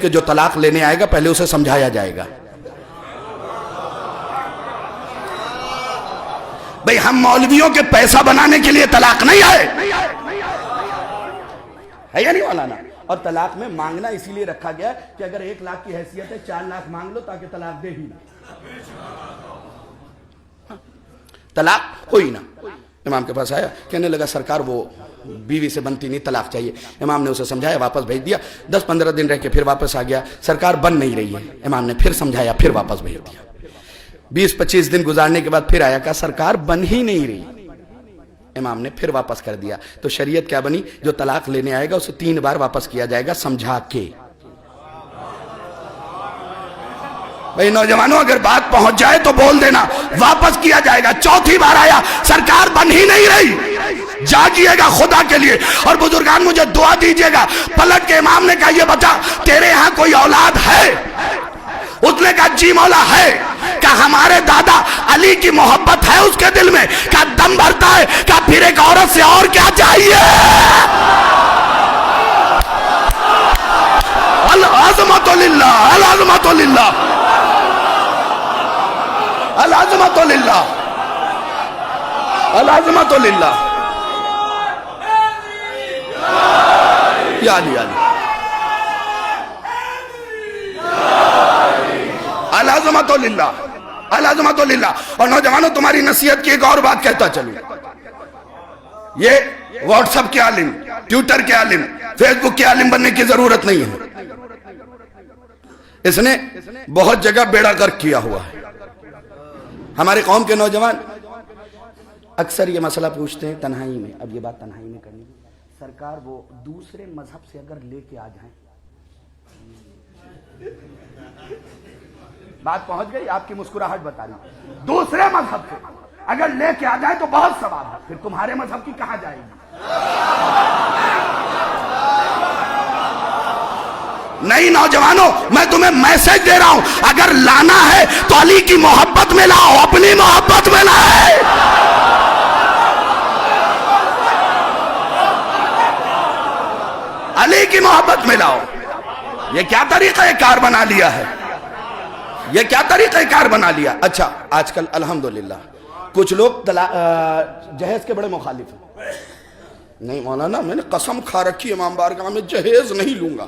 कि जो तलाक लेने आएगा पहले उसे समझाया जाएगा। भाई हम मौलवियों के पैसा बनाने के लिए तलाक नहीं आए, है या नहीं मौलाना? और तलाक में मांगना इसीलिए रखा गया कि अगर 1 लाख की हैसियत है 4 लाख मांग लो ताकि तलाक दे ही ना, तलाक हो ही ना। इमाम के पास आया, कहने लगा सरकार वो बीवी से बनती नहीं, तलाक चाहिए। इमाम ने उसे समझाया, वापस भेज दिया। 10-15 दिन रह के फिर वापस आ गया, सरकार बन नहीं रही है। इमाम ने फिर समझाया, फिर वापस भेज दिया। 20-25 दिन गुजारने के बाद फिर आया, कहा सरकार बन ही नहीं रही। इमाम ने फिर वापस कर दिया। तो शरीयत क्या बनी? जो तलाक लेने आएगा उसे 3 बार वापस किया जाएगा समझा के। भाई नौजवानों, अगर बात पहुंच जाए तो बोल देना, वापस किया जाएगा। 4थी बार आया, सरकार बन ही नहीं रही, जागिएगा खुदा के लिए। और बुजुर्गान मुझे दुआ दीजिएगा। पलट के इमाम ने कहा, ये बता तेरे यहां कोई औलाद है? उसने कहा जी मौला है। क्या हमारे दादा अली की मोहब्बत है उसके दिल में? क्या दम भरता है? क्या फिर एक औरत से और क्या चाहिए? अल अज़मतु लिल्लाह, अल अज़मतु लिल्लाह, अल अज़मतु लिल्लाह, अल अज़मतु लिल्लाह। या अली, अल अज़मतु लिल्लाह, अल अज़मतु लिल्लाह। और नौजवानों, तुम्हारी नसीहत की एक और बात कहता चलूं। ये व्हाट्सएप के आलिम, ट्विटर के आलिम, फेसबुक के आलिम बनने की जरूरत नहीं है। इसने बहुत जगह बेड़ा गर्क किया हुआ है। हमारे कौम के नौजवान अक्सर ये मसला पूछते हैं तन्हाई में। अब ये बात तन्हाई में करनी है, सरकार वो दूसरे मजहब से अगर लेके आ जाए, बात पहुंच गई? आपकी मुस्कुराहट बता रही। दूसरे मजहब से अगर लेके आ जाए तो बहुत सवाल है, फिर तुम्हारे मजहब की कहां जाएगी? नहीं नौजवानों, मैं तुम्हें मैसेज दे रहा हूं, अगर लाना है तो अली की मोहब्बत में लाओ, अपनी मोहब्बत में लाए। अली की मोहब्बत में लाओ। ये क्या तरीका कार बना लिया है? ये क्या तरीका कार बना लिया? अच्छा, आजकल अल्हम्दुलिल्लाह कुछ लोग जहेज के बड़े मुखालिफ हैं। नहीं मौलाना, मैंने कसम खा रखी इमाम बारगाह में जहेज नहीं लूंगा।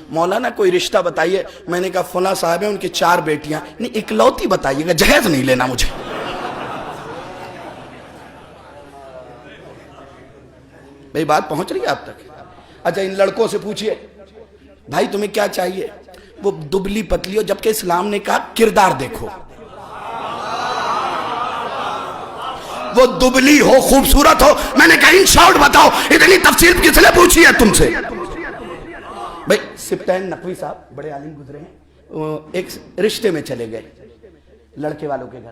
मौलाना कोई रिश्ता बताइए। मैंने कहा फला साहब है, उनकी 4 बेटियां। नहीं, इकलौती बताइएगा, जहेज नहीं लेना मुझे। भाई बात पहुंच रही है आप तक? अच्छा, इन लड़कों से पूछिए भाई तुम्हें क्या चाहिए? वो दुबली पतली हो, जबकि इस्लाम ने कहा किरदार देखो। वो दुबली हो, खूबसूरत हो। मैंने कहा इन शॉर्ट बताओ। इतनी तफसील किसने पूछी है तुमसे? भाई सिप्तैन नकवी साहब बड़े आलिम गुजरे हैं, एक रिश्ते में चले गए लड़के वालों के घर।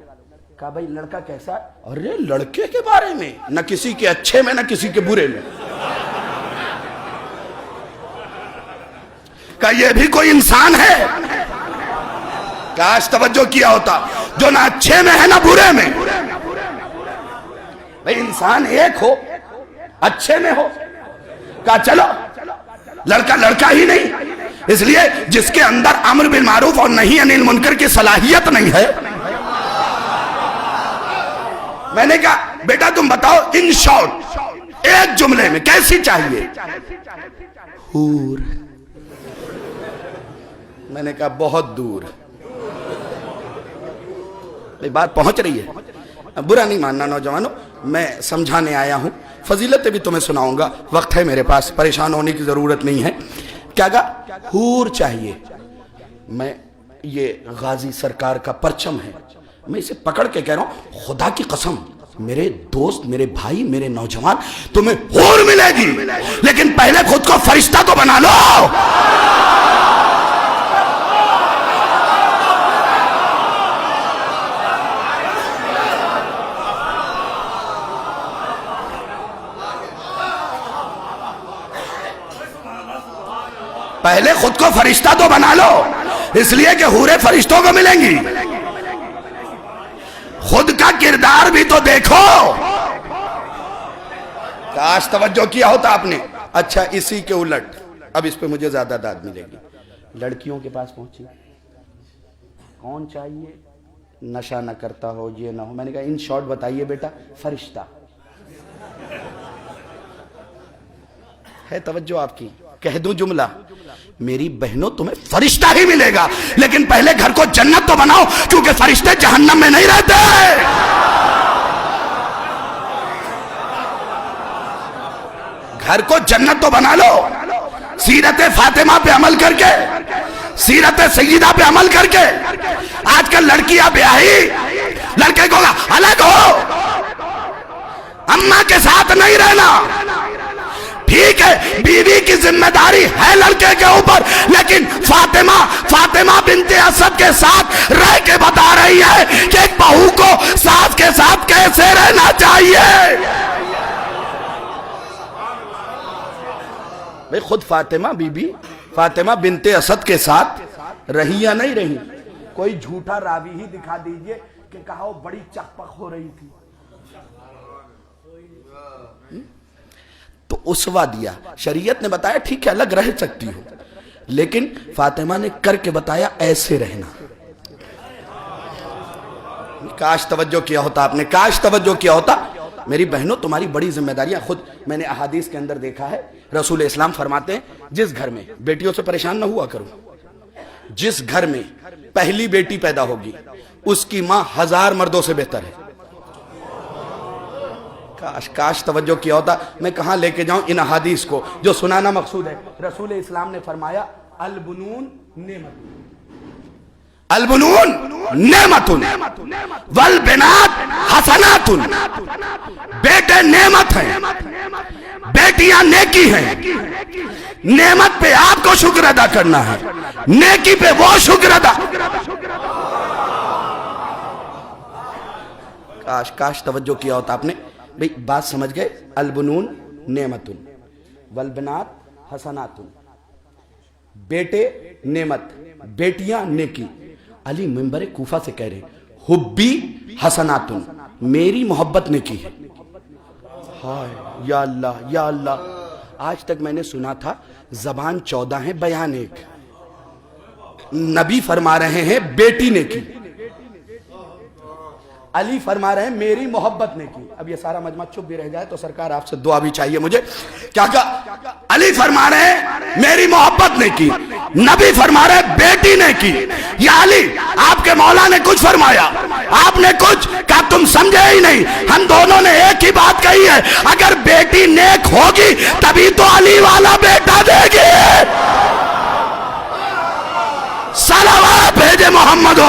कहा भाई लड़का कैसा? अरे लड़के के बारे में, न किसी के अच्छे में न किसी के बुरे में। क्या ये भी कोई इंसान है? काश तवज्जो किया होता, जो ना अच्छे में है ना बुरे में। भाई इंसान एक हो, अच्छे में हो। कहा चलो लड़का लड़का ही नहीं, इसलिए जिसके अंदर अम्र बिल मारूफ और नहीं अनिल मुनकर की सलाहियत नहीं है। मैंने कहा बेटा तुम बताओ इन शॉर्ट, एक जुमले में कैसी चाहिए? हूर। मैंने कहा बहुत दूर। बात पहुंच रही है। बुरा नहीं मानना नौजवानों, मैं समझाने आया हूं। फजीलतें भी तुम्हें सुनाऊंगा, वक्त है मेरे पास, परेशान होने की जरूरत नहीं है। क्या कहा? हूर चाहिए। मैं ये गाजी सरकार का परचम है, मैं इसे पकड़ के कह रहा हूं, खुदा की कसम मेरे दोस्त, मेरे भाई, मेरे नौजवान, तुम्हें हूर मिलेगी, लेकिन पहले खुद को फरिश्ता तो बना लो। पहले खुद को फरिश्ता तो बना लो, इसलिए कि हूरे फरिश्तों को मिलेंगी। खुद का किरदार भी तो देखो। काश तवज्जो किया होता आपने। अच्छा, इसी के उलट अब इस पे मुझे ज्यादा दाद मिलेगी। लड़कियों के पास पहुंची, कौन चाहिए, नशा न करता हो, ये ना हो। मैंने कहा इन शॉर्ट बताइए बेटा, फरिश्ता है। तवज्जो आपकी, कह दूं जुमला, मेरी बहनों तुम्हें फरिश्ता ही मिलेगा, लेकिन पहले घर को जन्नत तो बनाओ, क्योंकि फरिश्ते जहन्नम में नहीं रहते। घर को जन्नत तो बना लो, सीरत फातिमा पे अमल करके, सीरत सैयदा पे अमल करके। आजकल लड़कियां ब्याही, लड़के को अलग हो, अम्मा के साथ नहीं रहना। ठीक है, बीवी की जिम्मेदारी है लड़के के ऊपर, लेकिन फातिमा बिन्ते असद के साथ रह के बता रही है कि एक बहू को सास के साथ कैसे रहना चाहिए। भाई खुद फातिमा बीबी, फातिमा बिन्ते असद के साथ रही या नहीं रही? कोई झूठा रावी ही दिखा दीजिए कि कहा वो बड़ी चकपक हो रही थी, तो उसवा दिया। शरीयत ने बताया ठीक है अलग रह सकती हो, लेकिन फातिमा ने करके बताया ऐसे रहना। काश तवज्जो किया होता आपने, काश तवज्जो किया होता। मेरी बहनों तुम्हारी बड़ी जिम्मेदारियां, खुद मैंने अहादीस के अंदर देखा है, रसूल इस्लाम फरमाते हैं जिस घर में, बेटियों से परेशान ना हुआ करो, जिस घर में पहली बेटी पैदा होगी उसकी मां 1000 मर्दों से बेहतर है। काश तवज्जो किया होता। मैं कहां लेके जाऊं इन अहादीस को जो सुनाना मकसूद है। रसूल इस्लाम ने फरमाया अलबुनून नेमतुन, अलबुनून नेमतुन वल बिनात हसनातुन। बेटे नेमत हैं, बेटियां नेकी हैं। नेमत पे आपको शुक्र अदा करना है, नेकी पे वो शुक्र अदा। काश तवज्जो किया होता आपने। भाई बात समझ गए? अलबुनून नेमतुन वल बिनात हसनातुन, बेटे नेमत, बेटियां नेकी। अली मिंबर कूफा से कह रहे हुब्बी हसनातुन, मेरी मोहब्बत नेकी है। हाय या अल्लाह या अल्लाह। आज तक मैंने सुना था जबान 14 है, बयान 1। नबी फरमा रहे हैं बेटी नेकी, अली फरमा रहे हैं मेरी मोहब्बत ने की। अब ये सारा मजमा चुप भी रह जाए तो सरकार आपसे दुआ भी चाहिए मुझे। क्या कहा? अली फरमा रहे हैं मेरी मोहब्बत ने की, नबी फरमा रहे हैं बेटी ने की। या अली आपके मौला ने कुछ फरमाया, आपने कुछ कहा, तुम समझे ही नहीं। हम दोनों ने एक ही बात कही है, अगर बेटी नेक होगी तभी तो अली वाला बेटा देगी। सलावत भेजे मोहम्मद।